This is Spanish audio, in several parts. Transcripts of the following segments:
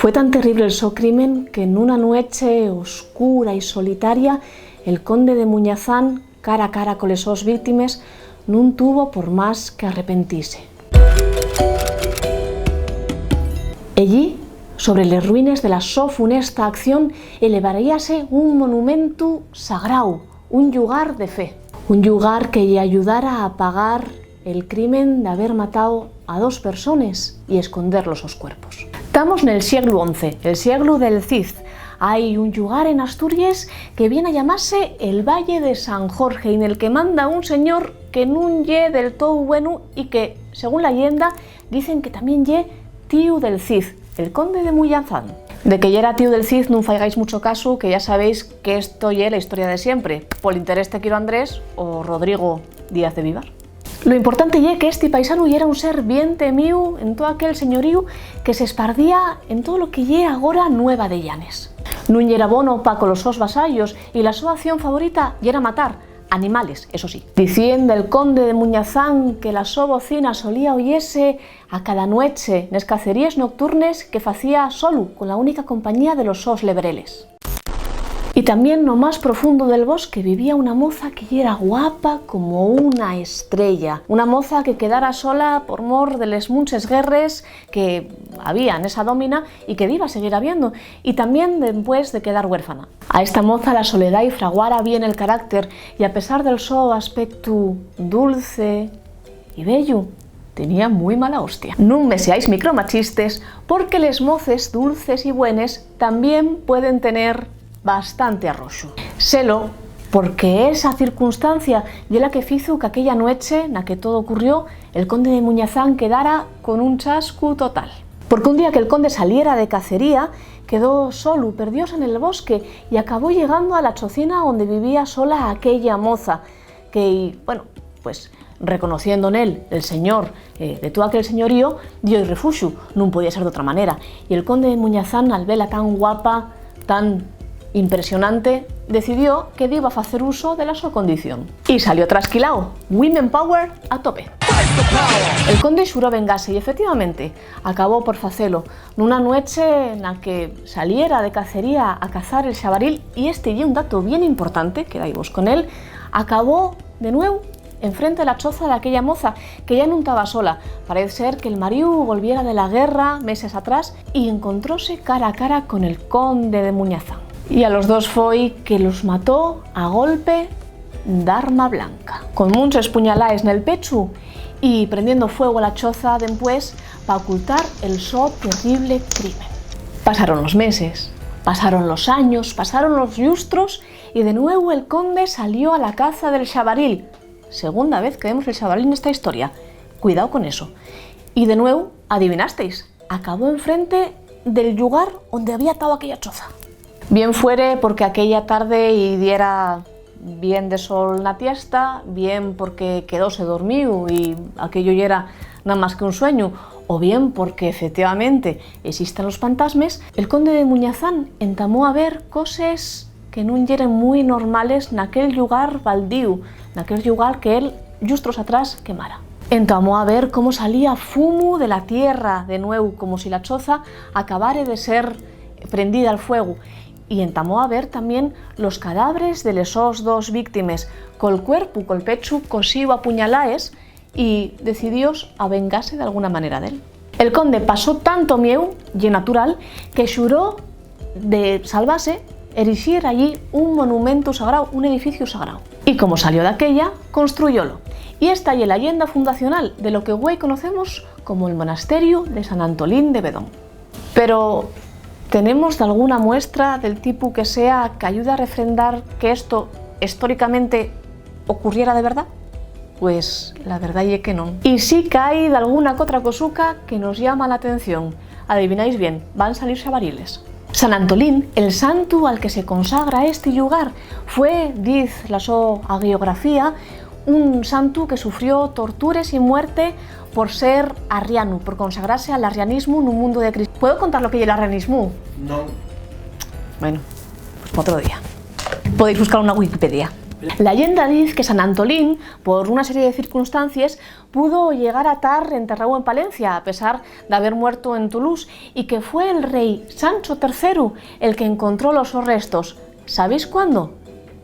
Fue tan terrible el so crimen que en una noche oscura y solitaria el conde de Muñazán, cara a cara con les sos víctimes, nun tuvo por más que arrepentirse. Allí, sobre les ruïnes de la so funesta acción, elevaríase un monumento sagrau, un llugar de fe. Un llugar que le ayudara a pagar el crimen de haber matado a 2 personas y esconder los sus cuerpos. Estamos en el siglo XI, el siglo del Cid. Hay un lugar en Asturias que viene a llamarse el Valle de San Jorge, en el que manda un señor que nun ye del todo bueno y que, según la leyenda, dicen que también ye tío del Cid, el conde de Muñazán. De que ya era tío del Cid, no faigáis mucho caso, que ya sabéis que esto ye la historia de siempre, por el interés de Quiro Andrés o Rodrigo Díaz de Vivar. Lo importante ye que este paisano era un ser bien temido en todo aquel señorío que se espardía en todo lo que ye agora Nueva de Llanes. Nun yera bono pa con los sos vasallos y la su acción favorita yera matar animales, eso sí. Dicien del conde de Muñazán que la so bocina solía oyese a cada noche nes cacerías nocturnes que facía solo con la única compañía de los sos lebreles. Y también no más profundo del bosque vivía una moza que era guapa como una estrella. Una moza que quedara sola por mor de les munches guerres que había en esa dómina y que iba a seguir habiendo, y también después de quedar huérfana. A esta moza la soledad y fraguara bien el carácter, y a pesar del so aspecto dulce y bello, tenía muy mala hostia. Nun me seáis micromachistes, porque les moces dulces y buenas también pueden tener bastante arroxo. Selo porque esa circunstancia y la que fizo que aquella noche na que todo ocurrió, el conde de Muñazán quedara con un chascu total. Porque un día que el conde saliera de cacería, quedó solo, perdióse en el bosque y acabó llegando a la chocina donde vivía sola aquella moza, que, bueno, pues reconociendo en él el señor de todo aquel señorío, dio el refugio, no podía ser de otra manera. Y el conde de Muñazán, al verla tan guapa, tan impresionante, decidió que iba a hacer uso de la su condición. Y salió trasquilao, Women Power a tope. El conde xuró vengase y efectivamente acabó por facelo nunha noche en la que saliera de cacería a cazar el xabaril, y este y un dato bien importante, quedaivos con él, acabó de nuevo enfrente de la choza de aquella moza, que ya no estaba sola. Parece ser que el marido volviera de la guerra meses atrás y encontróse cara a cara con el conde de Muñazán. Y a los dos foi que los mató a golpe d'arma blanca, con muchos puñalaes nel pecho y prendiendo fuego a la choza después para ocultar el so terrible crimen. Pasaron los meses, pasaron los años, pasaron los lustros y de nuevo el conde salió a la caza del xabaril. Segunda vez que vemos el xabaril en esta historia, cuidado con eso. Y de nuevo, adivinasteis, acabó enfrente del lugar donde había atado aquella choza. Bien fuere porque aquella tarde y diera bien de sol na tiesta, bien porque quedóse dormido y aquello ya era nada más que un sueño, o bien porque efectivamente existen los fantasmas, el conde de Muñazán entamó a ver cosas que no eran muy normales en aquel lugar baldío, en aquel lugar que él lustros atrás quemara. Entamó a ver cómo salía fumo de la tierra de nuevo, como si la choza acabara de ser prendida al fuego. Y entamó a ver también los cadáveres de lesos dos víctimas, col cuerpo, col pecho cosido a puñalaes, y decidió a vengarse de alguna manera de él. El conde pasó tanto miedo y natural que xuró de salvarse erigir allí un monumento sagrado, un edificio sagrado. Y como salió de aquella, construyólo. Y esta es la leyenda fundacional de lo que hoy conocemos como el monasterio de San Antolín de Bedón. Pero ¿tenemos alguna muestra del tipo que sea que ayude a refrendar que esto históricamente ocurriera de verdad? Pues la verdad es que no. Y sí que hay de alguna que otra cosuca que nos llama la atención. Adivináis bien, van a salir xabariles. San Antolín, el santo al que se consagra este lugar, fue, dice la su hagiografía, un santo que sufrió torturas y muerte por ser arriano, por consagrarse al arrianismo en un mundo de Cristo. ¿Puedo contar lo que es el arrianismo? No. Bueno, pues para otro día. Podéis buscar una Wikipedia. La leyenda dice que San Antolín, por una serie de circunstancias, pudo llegar a estar enterrado en Palencia, a pesar de haber muerto en Toulouse, y que fue el rey Sancho III el que encontró los restos. ¿Sabéis cuándo?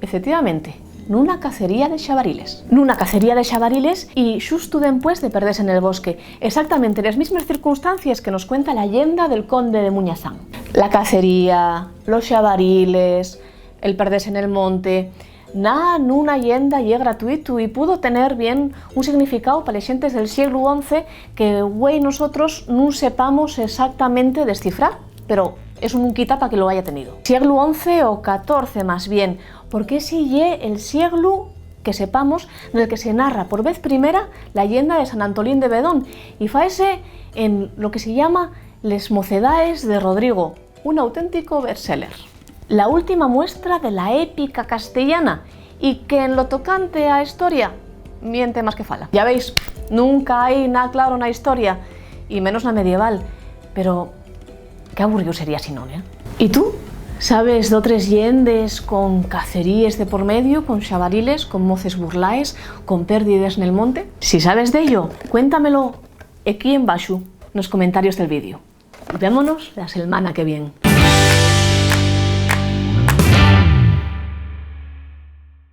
Efectivamente, nuna cacería de xabariles. Nuna cacería de xabariles y xusto después de perderse en el bosque, exactamente en las mismas circunstancias que nos cuenta la leyenda del conde de Muñazán. La cacería, los xabariles, el perderse en el monte, nada nuna leyenda y es gratuito y pudo tener bien un significado para las gentes del siglo XI que güey nosotros no sepamos exactamente descifrar, pero eso no quita para que lo haya tenido. Siglo XI o XIV más bien, porque ese ye el siglo que sepamos en el que se narra por vez primera la leyenda de San Antolín de Bedón y faese en lo que se llama Les Mocedades de Rodrigo, un auténtico bestseller. La última muestra de la épica castellana y que en lo tocante a historia miente más que fala. Ya veis, nunca hay nada claro en la historia y menos la medieval, pero qué aburrido sería si no, ¿eh? ¿Y tú? ¿Sabes de otras llendes con cacerías de por medio, con xabariles, con moces burlaes, con pérdidas en el monte? Si sabes de ello, cuéntamelo aquí en Bashu, en los comentarios del vídeo. Vémonos la semana que viene.